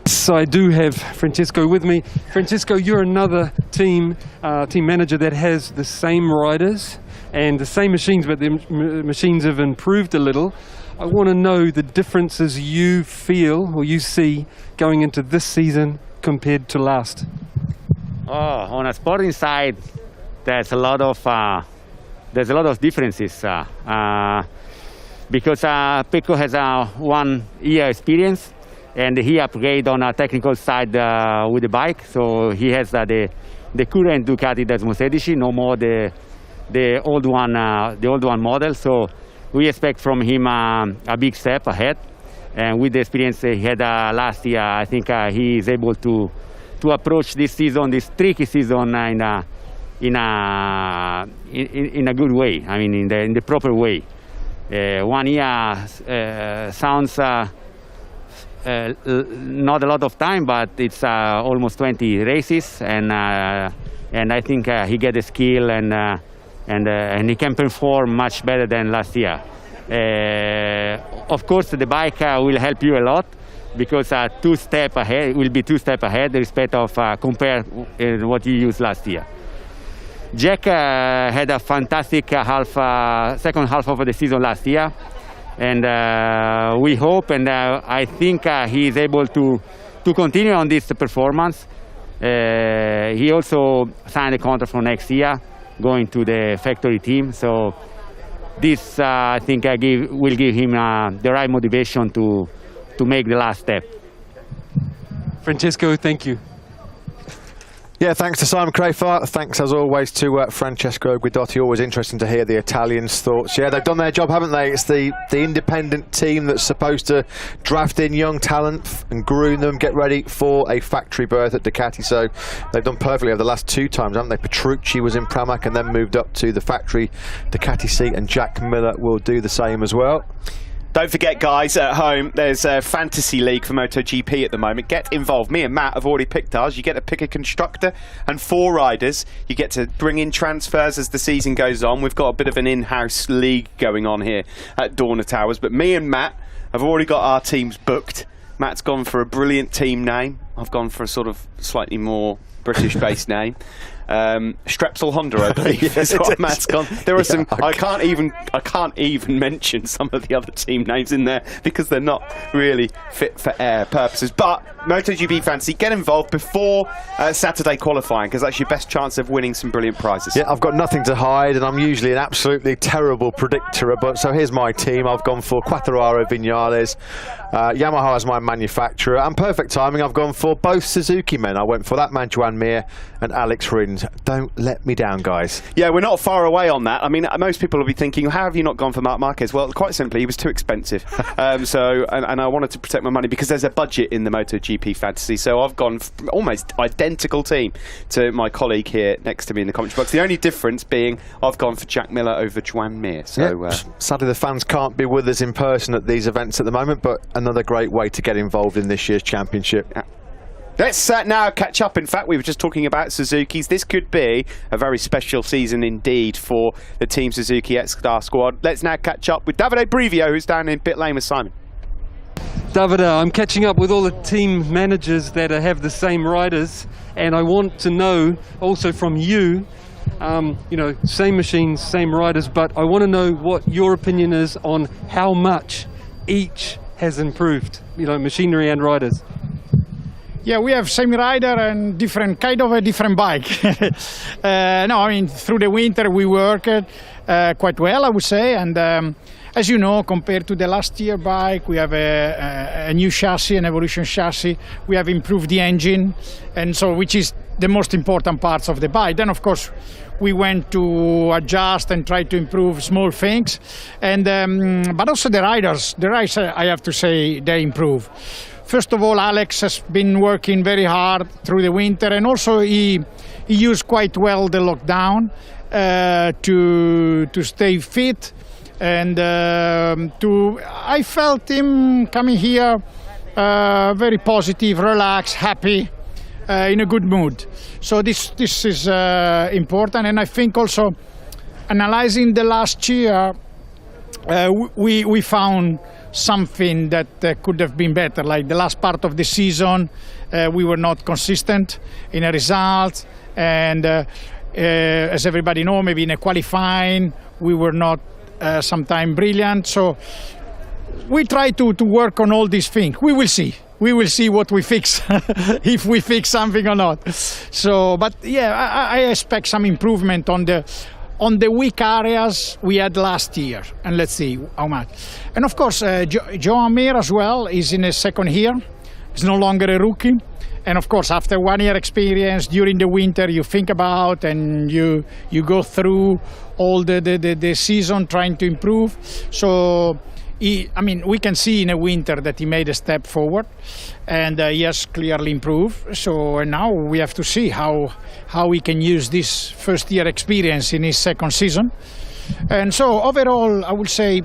So I do have Francesco with me. Francesco, you're another team manager that has the same riders and the same machines, but the machines have improved a little. I want to know the differences you feel or you see going into this season compared to last. On a sporting side, there's a lot of differences because Pecco has 1 year experience. And he upgraded on a technical side with the bike, so he has the current Ducati Desmo 16, no more the old one model. So we expect from him a big step ahead. And with the experience he had last year, I think he is able to approach this season, this tricky season, in a good way. I mean, in the proper way. 1 year sounds. Not a lot of time, but it's almost 20 races, and I think he get the skill and he can perform much better than last year. Of course, the bike will help you a lot because 2 steps ahead will be 2 steps ahead respect of compare what you used last year. Jack had a fantastic second half of the season last year. And we hope, and I think he is able to continue on this performance. He also signed a contract for next year, going to the factory team. So this, I think, will give him the right motivation to make the last step. Francesco, thank you. Yeah, thanks to Simon Crafar. Thanks, as always, to Francesco Guidotti. Always interesting to hear the Italians' thoughts. Yeah, they've done their job, haven't they? It's the independent team that's supposed to draft in young talent and groom them, get ready for a factory berth at Ducati. So they've done perfectly over the last 2 times, haven't they? Petrucci was in Pramac and then moved up to the factory Ducati seat, and Jack Miller will do the same as well. Don't forget, guys, at home, there's a fantasy league for MotoGP at the moment. Get involved. Me and Matt have already picked ours. You get to pick a constructor and 4 riders. You get to bring in transfers as the season goes on. We've got a bit of an in-house league going on here at Dorna Towers. But me and Matt have already got our teams booked. Matt's gone for a brilliant team name. I've gone for a sort of slightly more British-based name. Strepsil Honda, I believe, is what Matt's gone. There are some. I can't even mention some of the other team names in there because they're not really fit for air purposes. But MotoGP Fantasy, get involved before Saturday qualifying because that's your best chance of winning some brilliant prizes. Yeah, I've got nothing to hide, and I'm usually an absolutely terrible predictor. But so here's my team. I've gone for Quartararo, Viñales. Yamaha as my manufacturer, and perfect timing. I've gone for both Suzuki men. I went for that man, Joan Mir and Alex Rins. Don't let me down, guys. Yeah, we're not far away on that. I mean, most people will be thinking, how have you not gone for Marc Marquez? Well, quite simply, he was too expensive. And I wanted to protect my money because there's a budget in the MotoGP Fantasy. So I've gone almost identical team to my colleague here next to me in the commentary box. The only difference being I've gone for Jack Miller over Joan Mir. So sadly, the fans can't be with us in person at these events at the moment, but another great way to get involved in this year's championship. Let's now catch up. In fact, we were just talking about Suzuki's. This could be a very special season indeed for the Team Suzuki X-Star squad. Let's now catch up with Davide Brivio, who's down in pit lane with Simon. Davide, I'm catching up with all the team managers that have the same riders, and I want to know also from you, you know, same machines, same riders, but I want to know what your opinion is on how much each has improved, you know, machinery and riders. Yeah, we have same rider and different kind of a different bike. No, I mean through the winter we worked quite well, I would say, and as you know, compared to the last year bike, we have a new chassis, an Evolution chassis. We have improved the engine, and so which is the most important parts of the bike. Then, of course, we went to adjust and try to improve small things, and but also the riders. The riders, I have to say, they improve. First of all, Alex has been working very hard through the winter, and also he used quite well the lockdown to stay fit. And I felt him coming here very positive, relaxed, happy, in a good mood. So this is important, and I think also analyzing the last year, we found something that could have been better. Like the last part of the season, we were not consistent in a result, and as everybody knows, maybe in a qualifying, we were not sometimes brilliant. So we try to work on all these things. We will see. We will see what we fix, if we fix something or not. So, but yeah, I expect some improvement on the weak areas we had last year, and let's see how much. And of course, Joan Mir as well is in his second year. He's no longer a rookie. And of course, after 1 year experience during the winter, you think about and you go through all the season trying to improve. So, we can see in a winter that he made a step forward, and he has clearly improved. So now we have to see how he can use this first year experience in his second season. And so overall, I would say,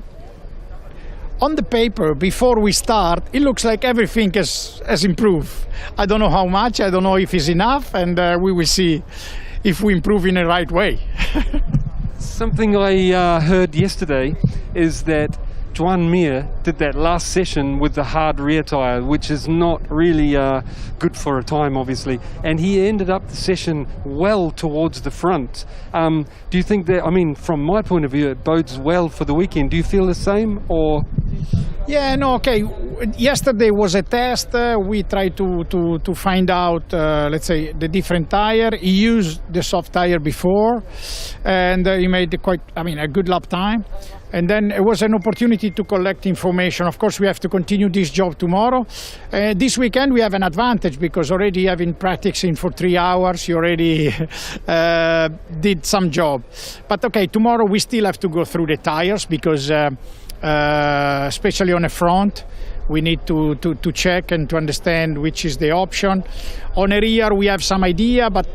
on the paper, before we start, it looks like everything has improved. I don't know how much, I don't know if it's enough, and we will see if we improve in the right way. Something I heard yesterday is that Joan Mir did that last session with the hard rear tyre, which is not really good for a time, obviously, and he ended up the session well towards the front. Do you think that, from my point of view, it bodes well for the weekend? Do you feel the same, or...? Yeah, no, okay. Yesterday was a test. We tried to find out, let's say, the different tire. He used the soft tire before, and he made a good lap time. And then it was an opportunity to collect information. Of course, we have to continue this job tomorrow. This weekend we have an advantage because already having practicing for 3 hours, you already did some job. But okay, tomorrow we still have to go through the tires because especially on the front, we need to check and to understand which is the option. On the rear we have some idea, but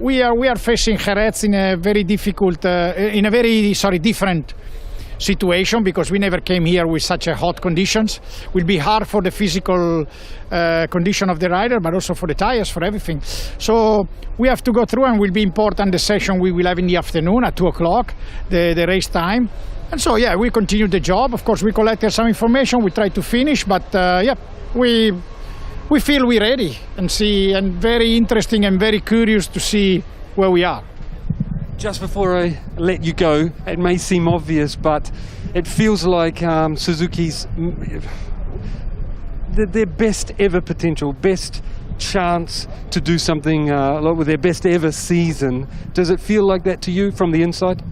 we are facing Jerez in a very difficult, different situation because we never came here with such a hot conditions. It will be hard for the physical condition of the rider, but also for the tires, for everything. So we have to go through, and will be important the session we will have in the afternoon at 2 o'clock, the race time. And so yeah, we continue the job. Of course, we collected some information. We try to finish, but we feel we're ready and very interesting and very curious to see where we are. Just before I let you go, it may seem obvious, but it feels like Suzuki's their best ever potential, best chance to do something with their best ever season. Does it feel like that to you from the inside?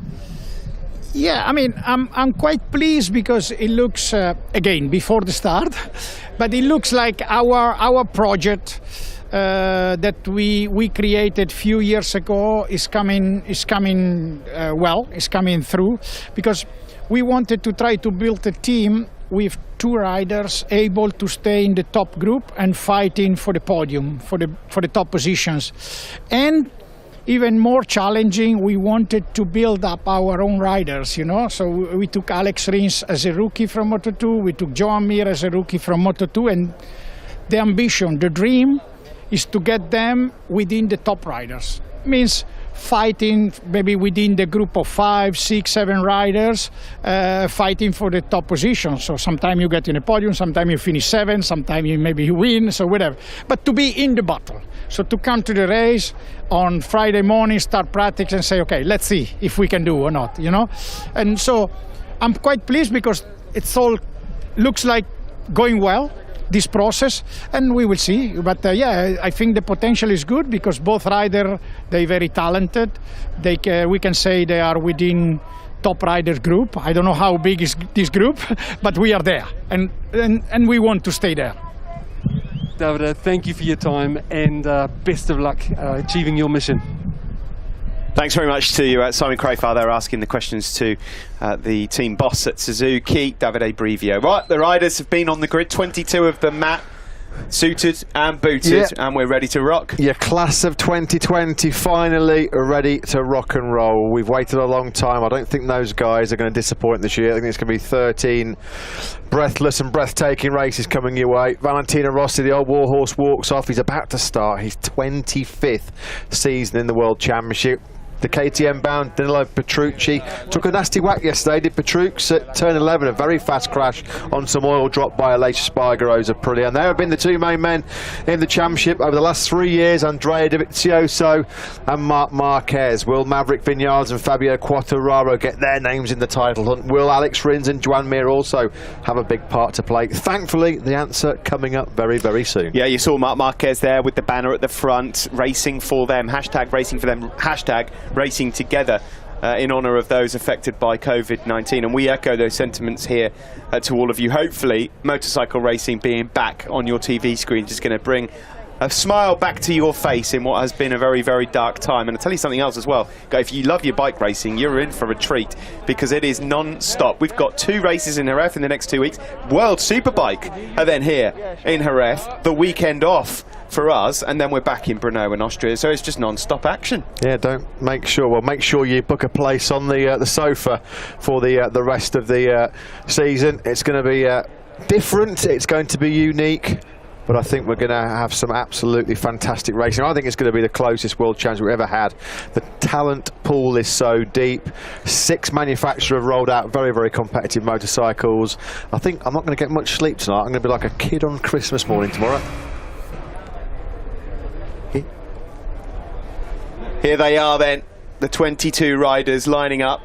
Yeah, I'm quite pleased because it looks, again, before the start, but it looks like our project that we created a few years ago is coming through, because we wanted to try to build a team with 2 riders able to stay in the top group and fighting for the podium, for the top positions. And even more challenging, we wanted to build up our own riders, So we took Alex Rins as a rookie from Moto2, we took Joan Mir as a rookie from Moto2, and the ambition, the dream, is to get them within the top riders. Means fighting maybe within the group of 5, 6, 7 riders, fighting for the top position. So sometimes you get in a podium, sometimes you finish 7, sometimes you win, so whatever. But to be in the battle. So to come to the race on Friday morning, start practice and say, okay, let's see if we can do or not, And so I'm quite pleased because it's all looks like going well. this process, and we will see. But yeah, I think the potential is good because both riders, they're very talented. We can say they are within top riders group. I don't know how big is this group, but we are there, and we want to stay there. Davide, thank you for your time, and best of luck achieving your mission. Thanks very much to you, Simon Crafar there, asking the questions to the team boss at Suzuki, Davide Brivio. Right, the riders have been on the grid, 22 of them, Matt, suited and booted, and we're ready to rock. Your class of 2020 finally ready to rock and roll. We've waited a long time. I don't think those guys are going to disappoint this year. I think it's going to be 13 breathless and breathtaking races coming your way. Valentino Rossi, the old warhorse, walks off. He's about to start his 25th season in the World Championship. The KTM bound Danilo Petrucci took a nasty whack yesterday, did Petrucci at turn 11, a very fast crash on some oil dropped by Aleix Espargaro Aprilia. And there have been the two main men in the championship over the last 3 years, Andrea Dovizioso and Marc Marquez. Will Maverick Vinales and Fabio Quartararo get their names in the title hunt? Will Alex Rins and Joan Mir also have a big part to play? Thankfully, the answer coming up very, very soon. Yeah, you saw Marc Marquez there with the banner at the front, racing for them, hashtag racing for them, hashtag racing together in honour of those affected by COVID-19, and we echo those sentiments here to all of you. Hopefully motorcycle racing being back on your TV screen is going to bring a smile back to your face in what has been a very, very dark time. And I'll tell you something else as well, if you love your bike racing, you're in for a treat because it is non-stop. We've got 2 races in Jerez in the next 2 weeks. World Superbike are then here in Jerez, the weekend off for us, and then we're back in Brno in Austria, so it's just non-stop action. Yeah, make sure you book a place on the sofa for the rest of the season. It's going to be different, it's going to be unique, but I think we're going to have some absolutely fantastic racing. I think it's going to be the closest World Championship we've ever had. The talent pool is so deep. 6 manufacturers have rolled out very, very competitive motorcycles. I think I'm not going to get much sleep tonight. I'm going to be like a kid on Christmas morning tomorrow. Here they are then, the 22 riders lining up.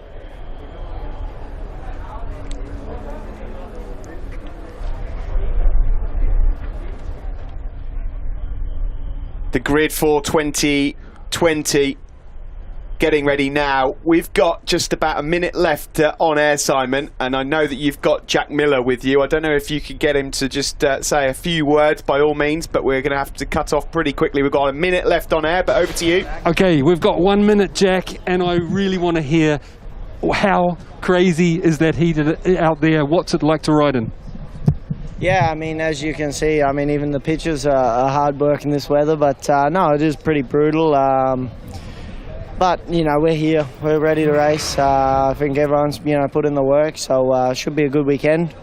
The grid for 2020 getting ready now. We've got just about a minute left on air, Simon, and I know that you've got Jack Miller with you. I don't know if you could get him to just say a few words by all means, but we're going to have to cut off pretty quickly. We've got a minute left on air, but over to you. Okay, we've got 1 minute, Jack, and I really want to hear how crazy is that heat out there? What's it like to ride in? Yeah, I mean, as you can see, I mean, even the pitches are hard work in this weather, but no, it is pretty brutal. But, you know, we're here, we're ready to race. I think everyone's, put in the work, so should be a good weekend.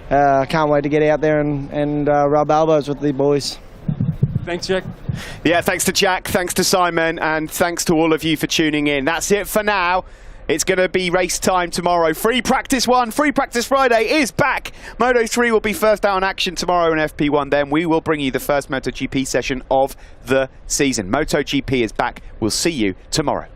Can't wait to get out there and rub elbows with the boys. Thanks, Jack. Yeah, thanks to Jack, thanks to Simon, and thanks to all of you for tuning in. That's it for now. It's going to be race time tomorrow. Free Practice 1, Free Practice Friday is back. Moto 3 will be first out in action tomorrow in FP1. Then we will bring you the first MotoGP session of the season. MotoGP is back. We'll see you tomorrow.